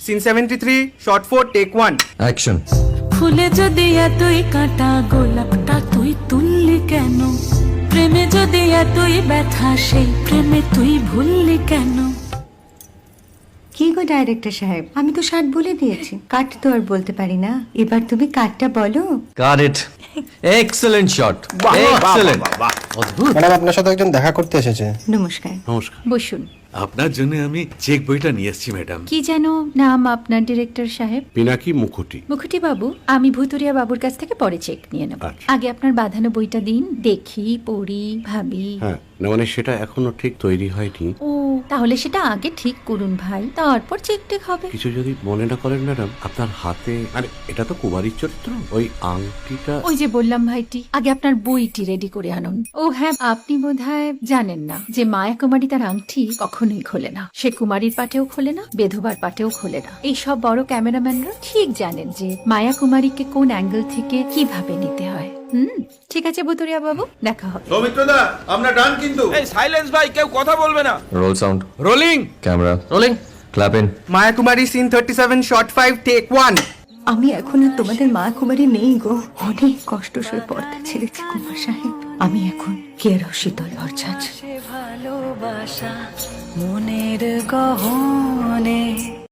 Scene 73 short 4 take 1 action. ফুলে যদি এতই কাঁটা গোলাপটা তুই তুললি কেন? প্রেমে যদি এতই ব্যথা সেই প্রেমে তুই ভুললি কেন? কি গো ডাইরেক্টর সাহেব, আমি তো 60 বলে দিয়েছি, কাট তো আর বলতে পারি না, এবার তুমি কাটটা বলো। Got it. Excellent shot, excellent. অদ্ভুত। ম্যাডাম, আপনার সাথে একজন দেখা করতে এসেছে। নমস্কার। নমস্কার। বসুন। আপনার জন্য আমি চেক বইটা নিয়ে এসেছি ম্যাডাম। কি যেন নাম আপনার ডিরেক্টর সাহেব? পিনাকি মুখোটি। মুখুটি বাবু, আমি ভুতুরিয়া বাবুর কাছ থেকে পরে চেক নিয়ে নেব। আচ্ছা। আগে আপনার বাঁধানো বইটা দিন, দেখি, পড়ি, ভাবি। হ্যাঁ, না মানে সেটা এখনো ঠিক তৈরি হয়নি। ও, তাহলে সেটা আগে ঠিক করুন ভাই, তারপর চেক টেক হবে। কিছু যদি মনে না করেন ম্যাডাম, আপনার হাতে, আরে এটা তো কুমারীর চরিত্র, ওই আংটিটা। ওই যে বললাম ভাইটি, আগে আপনার বইটি রেডি করে আনুন। ও হ্যাঁ, আপনি বোধহয় জানেন না যে মায়া কুমারী তার আংটি কখনোই খোলে না। সে কুমারীর পাটেও খোলে না, বেধবার পাটেও খোলে না। এই সব বড় ক্যামেরাম্যানরা ঠিক জানেন যে মায়া কুমারীকে কোন অ্যাঙ্গেল থেকে কিভাবে নিতে হয়। ঠিক আছে ভুতুরিয়া বাবু, দেখা হবে। সৌমিত্রদা, আমরা ডান কিন্তু। এই সাইলেন্স ভাই, কেউ কথা বলবে না। Roll sound, rolling. Camera rolling, clap in. Maya Kumari scene 37 shot 5 take 1 আমি এখন আর তোমাদের মা কুমারী নেই গো, অনেক কষ্ট সয়ে পর্দা ছেড়েছি কুমার সাহেব। আমি এখন কেরো শীতল ভরছাছ। ভালোবাসা মনের গহনে